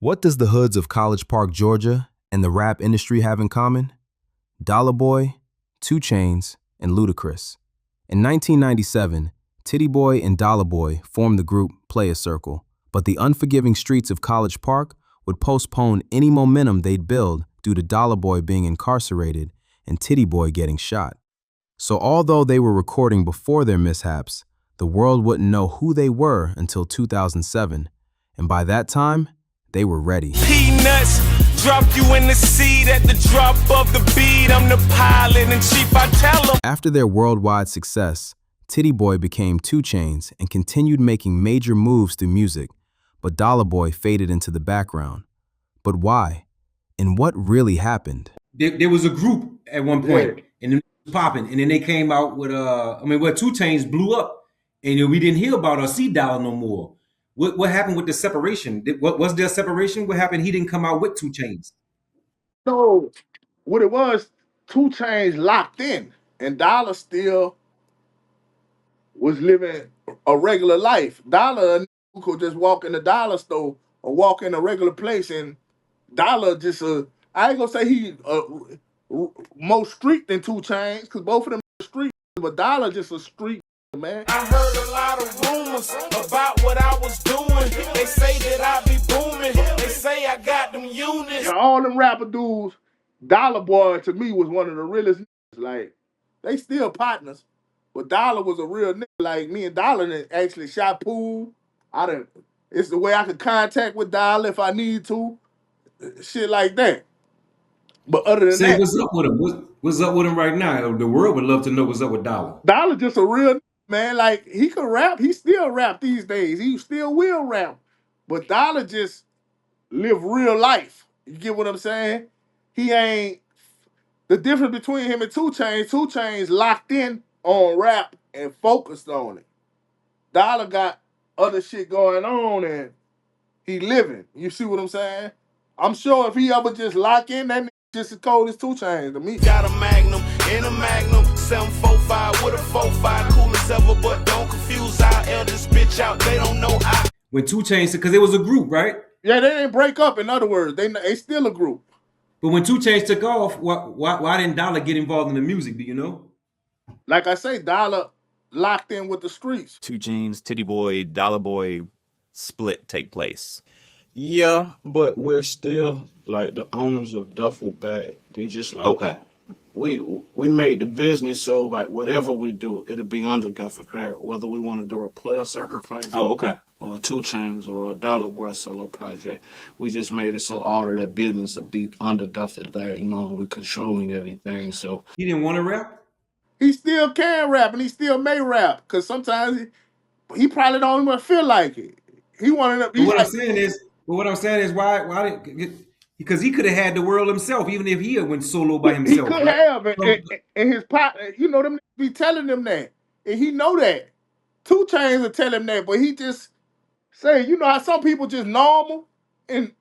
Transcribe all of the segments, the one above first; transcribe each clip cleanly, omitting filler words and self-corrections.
What does the hoods of College Park, Georgia, and the rap industry have in common? Dolla Boy, 2 Chainz, and Ludacris. In 1997, Titty Boy and Dolla Boy formed the group Player Circle, but the unforgiving streets of College Park would postpone any momentum they'd build due to Dolla Boy being incarcerated and Titty Boy getting shot. So although they were recording before their mishaps, the world wouldn't know who they were until 2007, and by that time, they were ready. Peanuts, drop you in the seat at the drop of the beat. I'm the pilot in chief, I tell them. After their worldwide success, Titty Boy became 2 Chainz and continued making major moves through music, but Dolla Boy faded into the background. But why? And what really happened? There was a group at one point, and it was popping, and then they came out with 2 Chainz blew up, and we didn't hear about or see Dolla no more. What happened with the separation? What was there a separation? What happened? He didn't come out with 2 Chainz. So what it was, 2 Chainz locked in, and Dolla still was living a regular life. Dolla could just walk in the dollar store or walk in a regular place, and Dolla just I ain't gonna say he more street than 2 Chainz, because both of them are street, but Dolla just a street man. I heard a lot of rumors about what I was doing. They say that I be booming. They say I got them units. Now, all them rapper dudes, Dolla Boy to me was one of the realest niggas. Like, they still partners, but Dolla was a real nigga. Like, me and Dolla done actually shot pool. It's the way I could contact with Dolla if I need to. Shit like that. But other than that, What's up with him? What's up with him right now? The world would love to know what's up with Dolla. Dolla just a real man. Like, he could rap. He still rap these days. He still will rap. But Dolla just live real life. You get what I'm saying? He ain't. The difference between him and 2 Chainz locked in on rap and focused on it. Dolla got other shit going on and he living. You see what I'm saying? I'm sure if he ever just lock in, that nigga just as cold as 2 Chainz to me. Got a Magnum in a Magnum, 745 with a 45, cool as ever, but don't confuse our eldest bitch out. They don't know I. When 2 Chainz, because it was a group, right? Yeah, they didn't break up. In other words, they still a group. But when 2 Chainz took off, why didn't Dolla get involved in the music? Do you know? Like I say, Dolla locked in with the streets. 2 Chainz, Titty Boy, Dolla Boy split take place. Yeah, but we're still like the owners of duffel bag. They just like, Okay. We made the business so like whatever we do, it'll be under duffel bag. Whether we want to do a Player Circle project, Oh, okay. or a 2 Chainz or a Dolla Boy solo project, we just made it so all of that business will be under duffel bag. You know, we're controlling everything. So He didn't want to rap? He still can rap and he still may rap because sometimes he probably don't even feel like it. He wanted to. But what I'm saying is, why did? Because he could have had the world himself, even if he had went solo by himself. He could right? have, and his pop, you know, them niggas be telling him that, and he know that. 2 Chainz will tell him that, but he just say, you know how some people just normal, and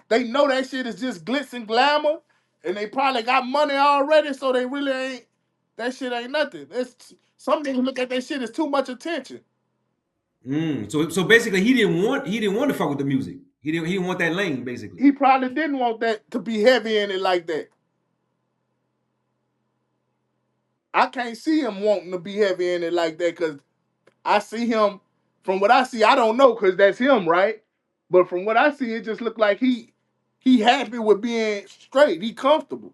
they know that shit is just glitz and glamour, and they probably got money already, so they really ain't. That shit ain't nothing. Some niggas look at that shit as too much attention. So basically, he didn't want to fuck with the music. He didn't want that lane, basically. He probably didn't want that to be heavy in it like that. I can't see him wanting to be heavy in it like that because I see him, from what I see, I don't know because that's him, right? But from what I see, it just looked like he happy with being straight. He comfortable.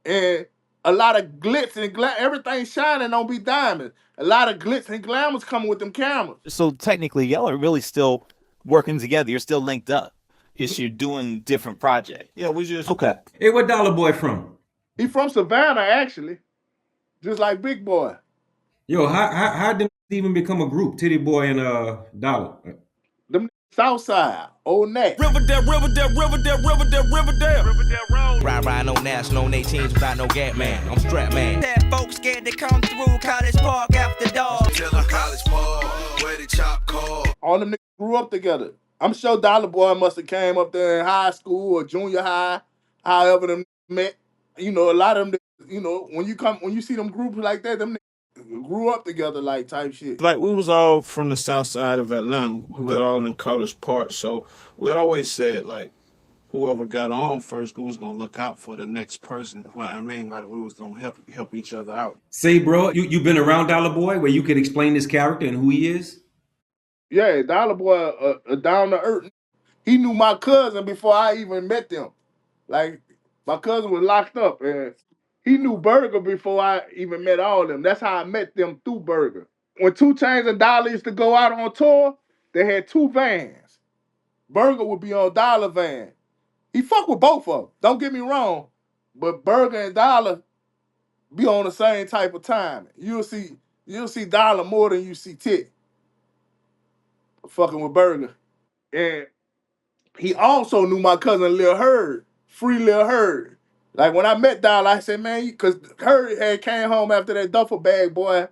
And a lot of glitz and everything shining don't be diamonds. A lot of glitz and glamour's coming with them cameras. So technically, y'all are really still working together. You're still linked up. It's you're doing different projects. yeah, we just Okay. Hey, what Dolla Boy from? He from Savannah, actually. Just like Big Boy. Yo, how did they even become a group? Titty Boy and Dolla. Them Southside, Old Neck. Riverdale, Riverdale, Riverdale, Riverdale, Riverdale. Riverdale Road. Ride no national, 18s without no gap man. I'm strapped man. That folks scared to come through College Park after dark. Tell them College Park, where the chop call. All them niggas grew up together. I'm sure Dolla Boy must have came up there in high school or junior high, however them met. You know, a lot of them, you know, when you see them groups like that, them niggas grew up together like type shit. Like we was all from the south side of Atlanta. We were all in College Park, so we always said like whoever got on first, we was gonna look out for the next person. Well, I mean, like we was gonna help each other out. Say, bro, you been around Dollar Boy where you could explain this character and who he is? Yeah, Dollar Boy, down to earth. He knew my cousin before I even met them. Like my cousin was locked up, and he knew Burger before I even met all of them. That's how I met them through Burger. When 2 Chainz and Dollar used to go out on tour, they had 2 vans. Burger would be on Dollar van. He fuck with both of them. Don't get me wrong, but Burger and Dollar be on the same type of time. You'll see Dollar more than you see Tit fucking with Burger. And he also knew my cousin Lil Hurd, Free Lil Hurd. Like when I met Dollar, I said, man, because Hurd had came home after that duffel bag, boy.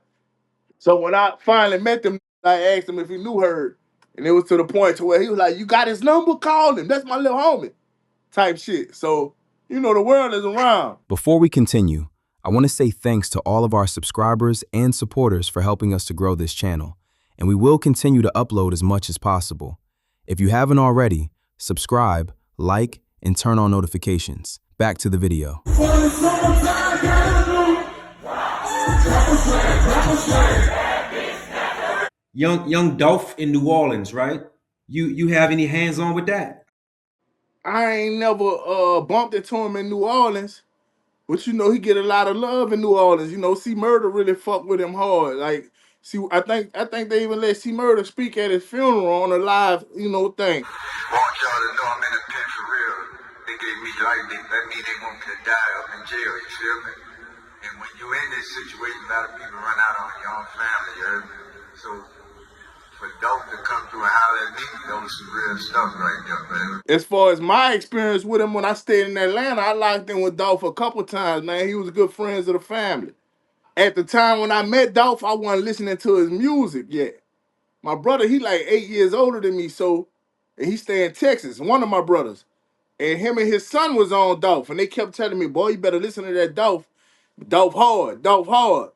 So when I finally met him, I asked him if he knew Hurd. And it was to the point to where he was like, you got his number? Call him. That's my little homie. Type shit. So, you know, the world is around. Before we continue, I want to say thanks to all of our subscribers and supporters for helping us to grow this channel, and we will continue to upload as much as possible. If you haven't already, subscribe, like, and turn on notifications. Back to the video. Young Dolph in New Orleans, right? You have any hands on with that? I ain't never bumped into him in New Orleans, but you know he get a lot of love in New Orleans. You know, C Murder really fuck with him hard. Like, see, I think they even let C Murder speak at his funeral on a live, you know, thing. I want y'all to know I'm in a pen for real. They gave me life, that means they want me to die up in jail, you feel me? And when you in this situation, a lot of people run out on your own family, you heard me? So for Dolph to come through and holler at me, that was some real stuff right there, man. As far as my experience with him when I stayed in Atlanta, I locked in with Dolph a couple times, man. He was good friends of the family. At the time when I met Dolph, I wasn't listening to his music yet. My brother, he like 8 years older than me, so, and he stay in Texas, one of my brothers. And him and his son was on Dolph, and they kept telling me, boy, you better listen to that Dolph. Dolph hard, Dolph hard.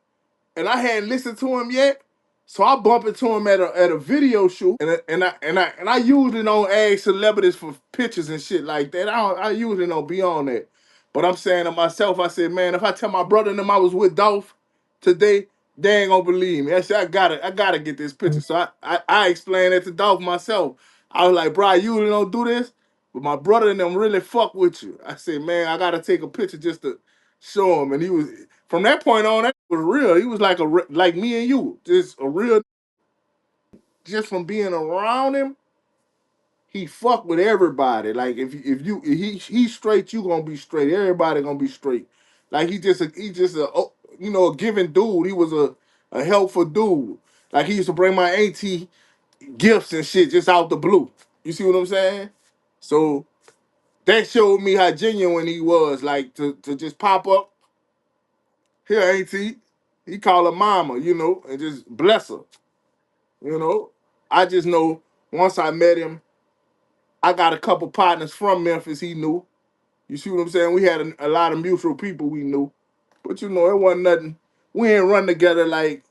And I hadn't listened to him yet, so I bumped into him at a video shoot, and I usually don't ask celebrities for pictures and shit like that. I usually don't be on that. But I'm saying to myself, I said, man, if I tell my brother and them I was with Dolph today, they ain't gonna believe me. I said, I gotta get this picture. So I explained it to Dolph myself. I was like, bro, I usually don't do this, but my brother and them really fuck with you. I said, man, I gotta take a picture just to show him. And he was, from that point on, that was real. He was like like me and you, just a real. Just from being around him, he fuck with everybody. Like if he's straight, you gonna be straight. Everybody gonna be straight. Like he just a you know, a giving dude. He was a helpful dude. Like he used to bring my auntie gifts and shit just out the blue. You see what I'm saying? So that showed me how genuine he was. Like to just pop up here, auntie. He call her mama, you know, and just bless her. You know, I just know once I met him, I got a couple partners from Memphis he knew. You see what I'm saying? We had a lot of mutual people we knew. But, you know, it wasn't nothing. We ain't run together like,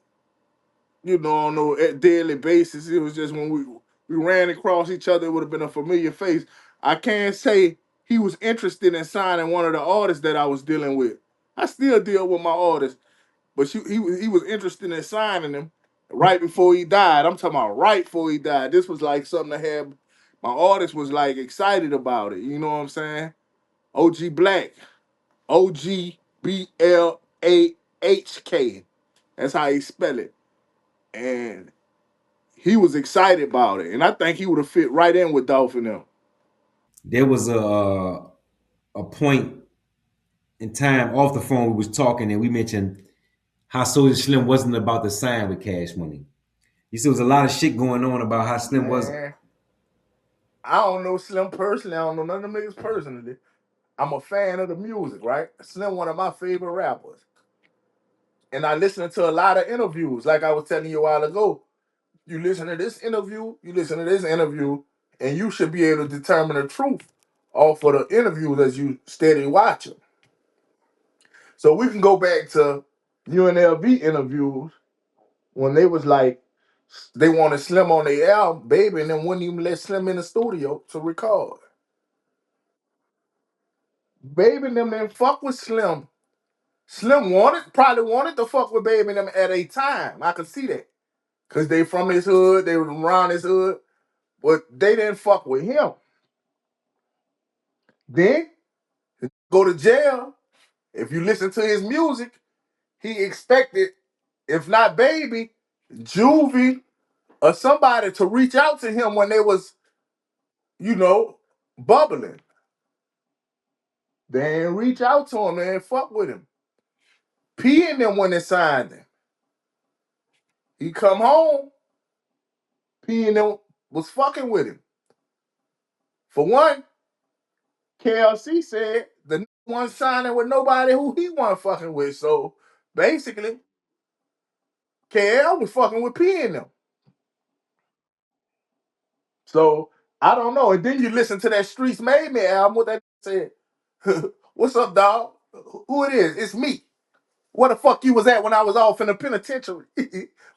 you know, on no daily basis. It was just when we ran across each other, it would have been a familiar face. I can't say he was interested in signing one of the artists that I was dealing with. I still deal with my artists. But he was interested in signing him right before he died. I'm talking about right before he died. This was like something to have. My artist was like excited about it. You know what I'm saying? OG Black, OGBLAHK. That's how he spell it. And he was excited about it. And I think he would have fit right in with Dolph and them. There was a point in time off the phone we was talking and we mentioned how Soulja Slim wasn't about to sign with Cash Money. You see, there was a lot of shit going on about how Slim wasn't. I don't know Slim personally. I don't know none of them niggas personally. I'm a fan of the music, right? Slim, one of my favorite rappers. And I listen to a lot of interviews. Like I was telling you a while ago, you listen to this interview, you listen to this interview, and you should be able to determine the truth off of the interview that you steady watching. So we can go back to UNLV interviews when they was like, they wanted Slim on their album, Baby, and then wouldn't even let Slim in the studio to record. Baby and them didn't fuck with Slim. Slim probably wanted to fuck with Baby and them at a time. I could see that. Cause they from his hood, they was around his hood, but they didn't fuck with him. Then go to jail. If you listen to his music, he expected, if not Baby, Juvie or somebody to reach out to him when they was, bubbling. They didn't reach out to him. They didn't fuck with him. P and them when they signed him. He come home. P and them was fucking with him. For one, KLC said the one signing with nobody who he wasn't fucking with. So basically, KL was fucking with P and them. So I don't know. And then you listen to that Streets Made Me album. What that said? What's up, dog? Who it is? It's me. Where the fuck you was at when I was off in the penitentiary?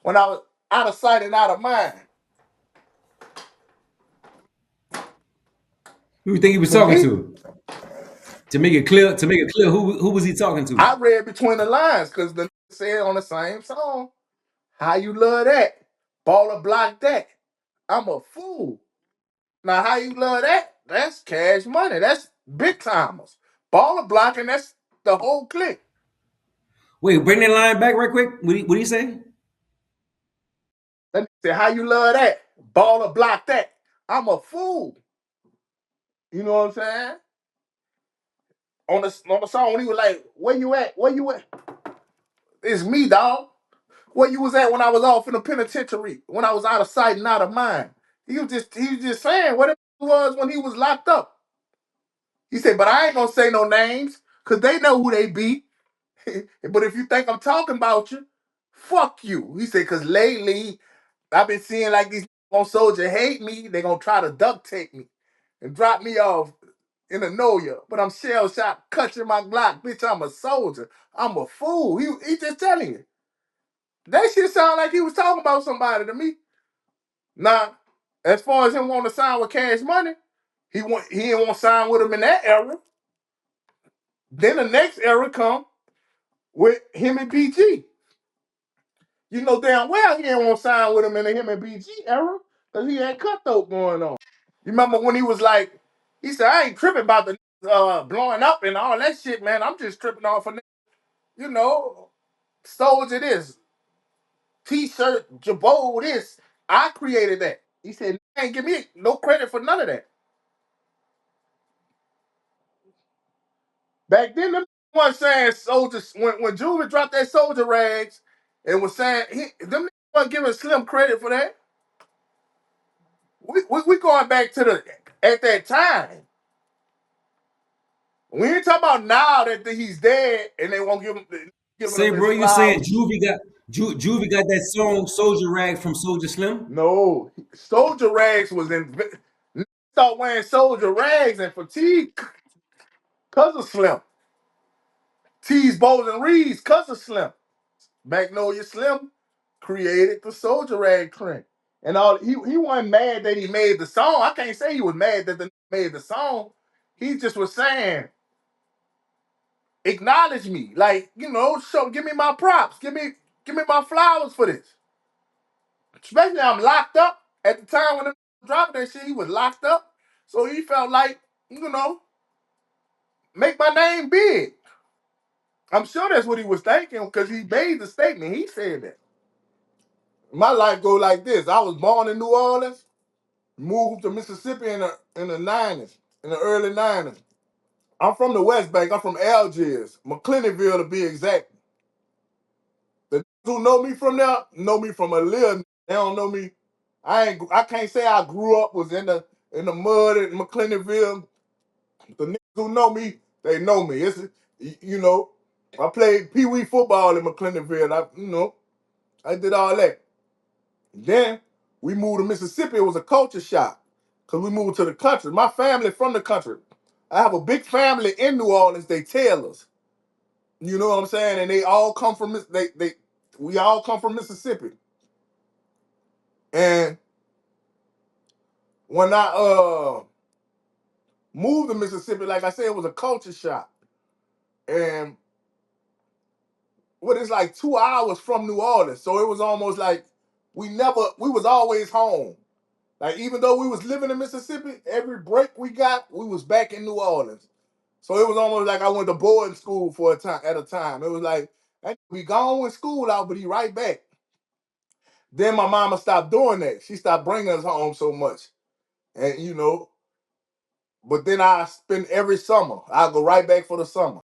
When I was out of sight and out of mind. Who you think he was talking to? To make it clear, who was he talking to? I read between the lines because the said on the same song, "How you love that? Baller block that. I'm a fool." Now, how you love that? That's Cash Money. That's big timers. Baller blocking, that's the whole clique. Wait, bring that line back right quick. What did he say? Let me say, how you love that? Baller block that. I'm a fool. You know what I'm saying? On the song, when he was like, "Where you at? Where you at?" It's me, dog. Where you was at when I was off in the penitentiary? When I was out of sight and out of mind. He was just saying what it was when he was locked up. He said, "But I ain't gonna say no names, because they know who they be. But if you think I'm talking about you, fuck you." He said, "Because lately, I've been seeing like these on Soulja hate me. They gonna try to duct tape me and drop me off in a Noya. But I'm shell shocked, clutching my Glock. Bitch, I'm a soldier. I'm a fool." He just telling you. That shit sound like he was talking about somebody to me. Now, as far as him wanting to sign with Cash Money, he didn't want to sign with him in that era. Then the next era come with him and BG. You know damn well he didn't want to sign with him in the him and BG era because he had cutthroat going on. You remember when he was like, he said, "I ain't tripping about the blowing up and all that shit, man. I'm just tripping off of, Soulja this, T-shirt, Jabot this. I created that." He said, "Ain't give me no credit for none of that." Back then, them was saying Soulja, when Juvie dropped that Soulja rags and was saying, them wasn't giving Slim credit for that. We going back to at that time. We ain't talking about now that he's dead and they won't give him Say, his bro, you saying flowers. Juvie got that song Soulja Rag from Soulja Slim? No, Soulja rags was in. Start wearing Soulja rags and fatigue cause of Slim. Tees, bows, and reeds cause of Slim. Magnolia Slim created the Soulja rag trend. And he wasn't mad that he made the song. I can't say he was mad that they made the song. He just was saying, acknowledge me. Like, give me my props. Give me my flowers for this. Especially I'm locked up. At the time when he dropped that shit, he was locked up. So he felt like, make my name big. I'm sure that's what he was thinking because he made the statement. He said that. My life go like this. I was born in New Orleans, moved to Mississippi in the 90s, in the early 90s. I'm from the West Bank. I'm from Algiers, McClennyville to be exact. The who know me from there know me from a little. They don't know me. I can't say I grew up was in the mud in McClennyville. The niggas who know me, they know me. It's I played pee wee football in McClennyville. I did all that. Then we moved to Mississippi. It was a culture shock because we moved to the country. My family from the country. I have a big family in New Orleans. They Taylors. You know what I'm saying? And they all come from we all come from Mississippi. And when I moved to Mississippi, like I said, it was a culture shock. And it's like 2 hours from New Orleans. So it was almost like we was always home. Like even though we was living in Mississippi, every break we got, we was back in New Orleans. So it was almost like I went to boarding school for a time. It was like, we gone with school out, but he right back. Then my mama stopped doing that. She stopped bringing us home so much. And but then I spend every summer. I'll go right back for the summer.